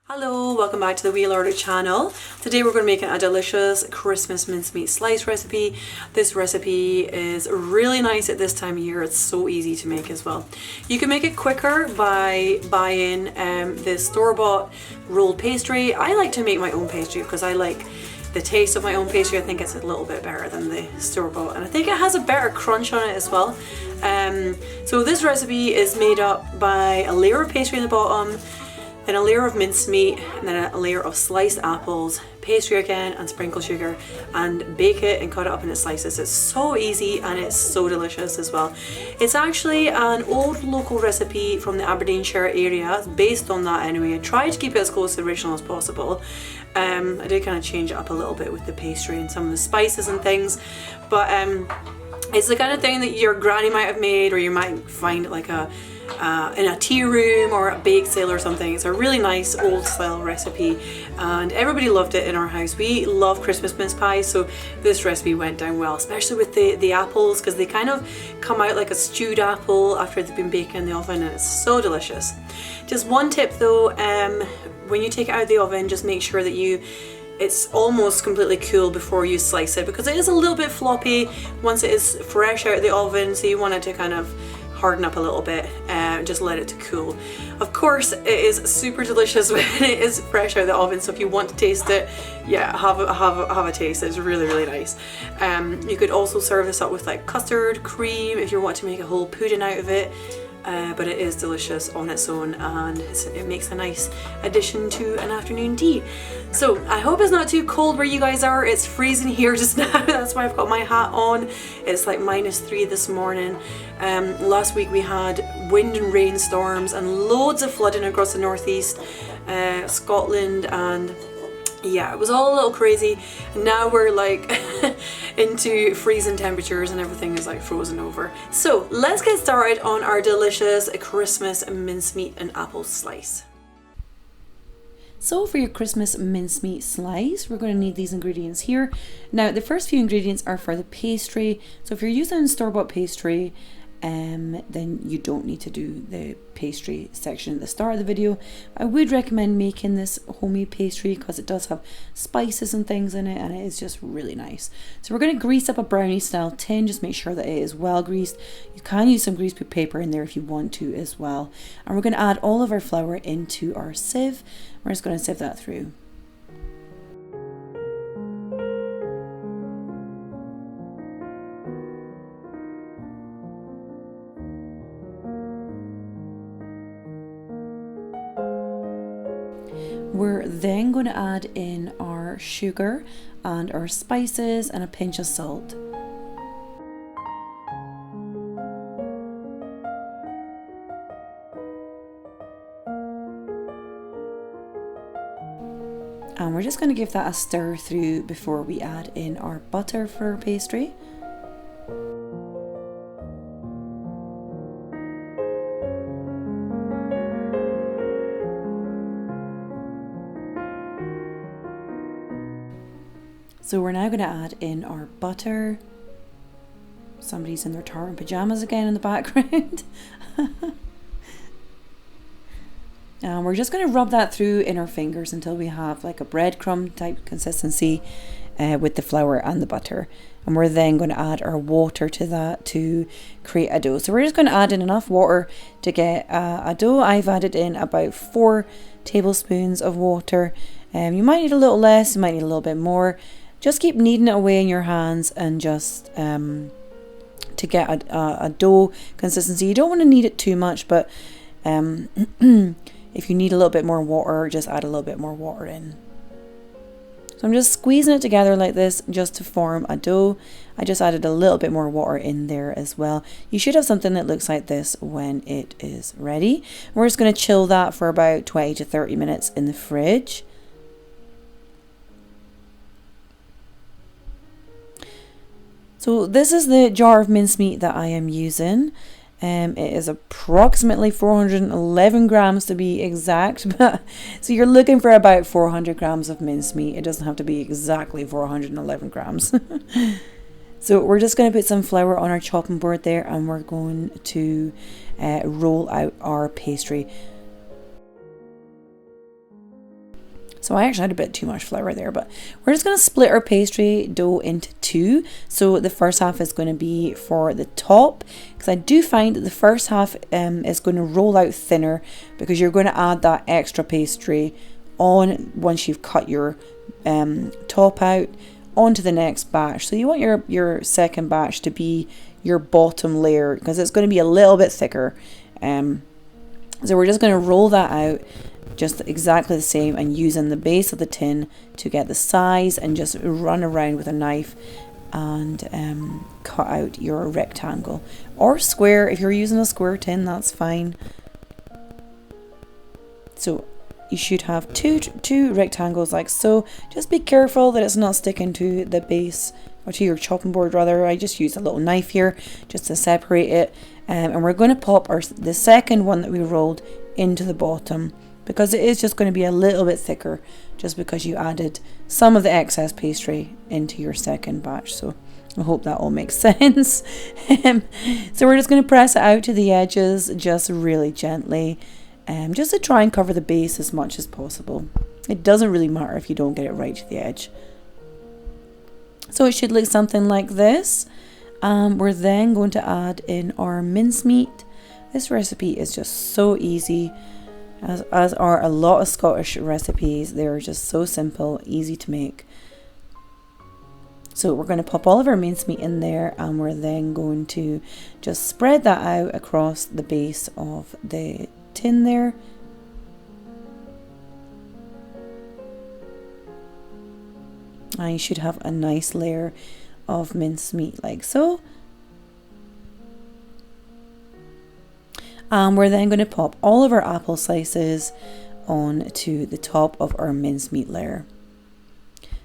Hello, welcome back to the Wheel Order channel. Today we're going to make a delicious Christmas mincemeat slice recipe. This recipe is really nice at this time of year. It's so easy to make as well. You can make it quicker by buying the store-bought rolled pastry. I like to make my own pastry because I like the taste of my own pastry. I think it's a little bit better than the store-bought, and I think it has a better crunch on it as well. So this recipe is made up by a layer of pastry in the bottom, then a layer of mincemeat, and then a layer of sliced apples, pastry again, and sprinkled sugar, and bake it and cut it up into slices. It's so easy and it's so delicious as well. It's actually an old local recipe from the Aberdeenshire area. It's based on that anyway. I tried to keep it as close to the original as possible. I did kind of change it up a little bit with the pastry and some of the spices and things, but it's the kind of thing that your granny might have made, or you might find it like in a tea room or a bake sale or something. It's a really nice old style recipe and everybody loved it in our house. We love Christmas mince pies, so this recipe went down well, especially with the apples, because they kind of come out like a stewed apple after they've been baking in the oven, and it's so delicious. Just one tip though, when you take it out of the oven, just make sure that it's almost completely cool before you slice it, because it is a little bit floppy once it is fresh out of the oven, so you want it to kind of harden up a little bit and just let it to cool. Of course, it is super delicious when it is fresh out of the oven, so if you want to taste it, yeah, have a taste. It's really nice. You could also serve this up with like custard cream if you want to make a whole pudding out of it. But it is delicious on its own, and it makes a nice addition to an afternoon tea. So I hope it's not too cold where you guys are. It's freezing here just now. That's why I've got my hat on. It's like -3 this morning. Last week we had wind and rain storms and loads of flooding across the northeast Scotland, and yeah, it was all a little crazy. Now we're like into freezing temperatures and everything is like frozen over. So let's get started on our delicious Christmas mincemeat and apple slice. So for your Christmas mincemeat slice, we're going to need these ingredients here. Now the first few ingredients are for the pastry. So if you're using store-bought pastry, then you don't need to do the pastry section at the start of the video. I would recommend making this homemade pastry because it does have spices and things in it, and it is just really nice. So we're going to grease up a brownie style tin. Just make sure that it is well greased. You can use some greaseproof paper in there if you want to as well. And we're going to add all of our flour into our sieve. We're just going to sieve that through. We're then going to add in our sugar and our spices and a pinch of salt. And we're just going to give that a stir through before we add in our butter for our pastry. So we're now going to add in our butter. Somebody's in their tartan pajamas again in the background. And we're just going to rub that through in our fingers until we have like a breadcrumb type consistency with the flour and the butter. And we're then going to add our water to that to create a dough. So we're just going to add in enough water to get a dough. I've added in about 4 tablespoons of water. You might need a little less, you might need a little bit more. Just keep kneading it away in your hands, and just to get a dough consistency. You don't want to knead it too much, but if you need a little bit more water, just add a little bit more water in. So I'm just squeezing it together like this just to form a dough. I just added a little bit more water in there as well. You should have something that looks like this when it is ready. We're just going to chill that for about 20 to 30 minutes in the fridge. So this is the jar of mincemeat that I am using. It is approximately 411 grams to be exact, but so you're looking for about 400 grams of mincemeat. It doesn't have to be exactly 411 grams. So we're just going to put some flour on our chopping board there, and we're going to roll out our pastry. So I actually had a bit too much flour there, but we're just going to split our pastry dough into two. So the first half is going to be for the top, because I do find that the first half is going to roll out thinner because you're going to add that extra pastry on once you've cut your top out onto the next batch. So you want your second batch to be your bottom layer because it's going to be a little bit thicker. So we're just going to roll that out just exactly the same and using the base of the tin to get the size and just run around with a knife and cut out your rectangle or square. If you're using a square tin, that's fine. So you should have two rectangles like so. Just be careful that it's not sticking to the base or to your chopping board rather. I just used a little knife here just to separate it. And we're going to pop the second one that we rolled into the bottom because it is just going to be a little bit thicker just because you added some of the excess pastry into your second batch. So I hope that all makes sense. So we're just going to press it out to the edges just really gently, just to try and cover the base as much as possible. It doesn't really matter if you don't get it right to the edge. So it should look something like this. We're then going to add in our mincemeat. This recipe is just so easy, as are a lot of Scottish recipes. They're just so simple, easy to make. So we're going to pop all of our mincemeat in there and we're then going to just spread that out across the base of the tin there. And you should have a nice layer of mincemeat like so. And we're then going to pop all of our apple slices onto the top of our mincemeat layer.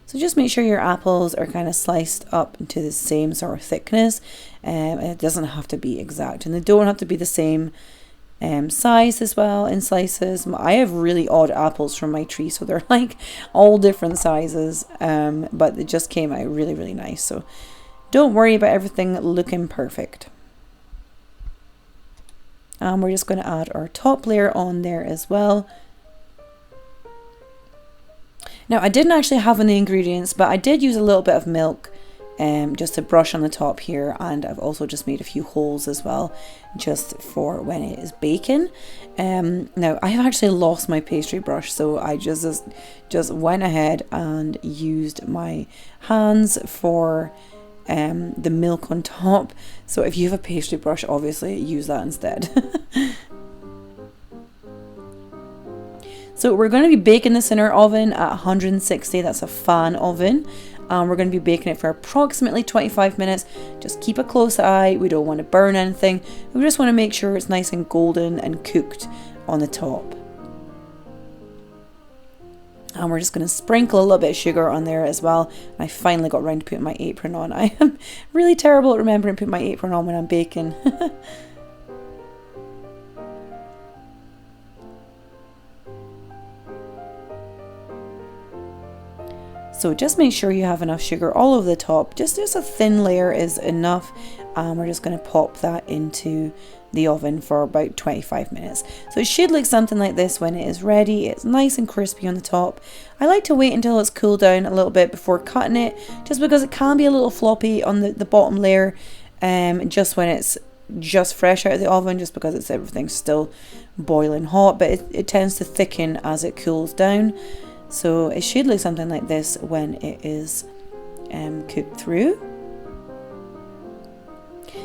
So just make sure your apples are kind of sliced up into the same sort of thickness. It doesn't have to be exact, and they don't have to be the same size as well in slices. I have really odd apples from my tree, so they're like all different sizes, but it just came out really, really nice. So don't worry about everything looking perfect. And we're just going to add our top layer on there as well. Now I didn't actually have any ingredients, but I did use a little bit of milk just to brush on the top here, and I've also just made a few holes as well just for when it is baking. Now I have actually lost my pastry brush, so I just went ahead and used my hands for the milk on top. So if you have a pastry brush, obviously use that instead. So we're going to be baking this in our oven at 160. That's a fan oven. We're going to be baking it for approximately 25 minutes. Just keep a close eye. We don't want to burn anything. We just want to make sure it's nice and golden and cooked on the top. And we're just going to sprinkle a little bit of sugar on there as well. I finally got around to putting my apron on. I am really terrible at remembering to put my apron on when I'm baking. So just make sure you have enough sugar all over the top. Just a thin layer is enough. We're just going to pop that into the oven for about 25 minutes. So it should look something like this when it is ready. It's nice and crispy on the top. I like to wait until it's cooled down a little bit before cutting it, just because it can be a little floppy on the bottom layer, just when it's just fresh out of the oven, just because everything's still boiling hot, but it tends to thicken as it cools down. So it should look something like this when it is cooked through.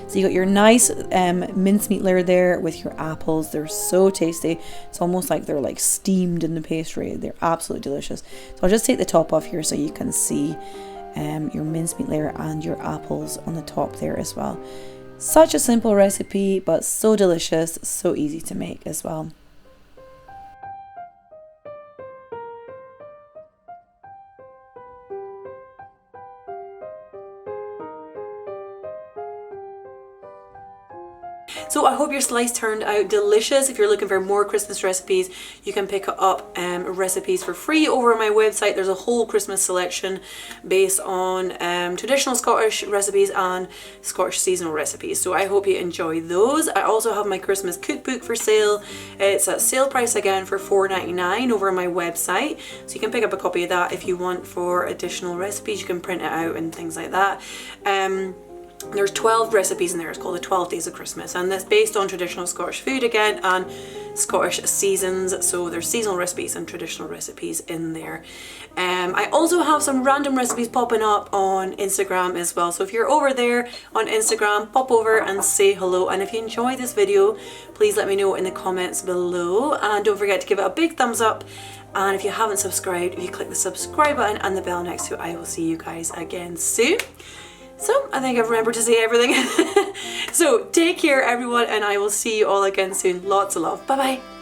So you got your nice mincemeat layer there with your apples. They're so tasty. It's almost like they're like steamed in the pastry. They're absolutely delicious. So I'll just take the top off here so you can see your mincemeat layer and your apples on the top there as well. Such a simple recipe, but so delicious, so easy to make as well. So I hope your slice turned out delicious. If you're looking for more Christmas recipes, you can pick up recipes for free over on my website. There's a whole Christmas selection based on traditional Scottish recipes and Scottish seasonal recipes. So I hope you enjoy those. I also have my Christmas cookbook for sale. It's at sale price again for $4.99 over on my website. So you can pick up a copy of that if you want for additional recipes. You can print it out and things like that. There's 12 recipes in there. It's called the 12 Days of Christmas, and that's based on traditional Scottish food again and Scottish seasons. So there's seasonal recipes and traditional recipes in there. I also have some random recipes popping up on Instagram as well. So if you're over there on Instagram, pop over and say hello. And if you enjoyed this video, please let me know in the comments below. And don't forget to give it a big thumbs up. And if you haven't subscribed, if you click the subscribe button and the bell next to it, I will see you guys again soon. So I think I've remembered to say everything. So take care everyone, and I will see you all again soon. Lots of love. Bye bye.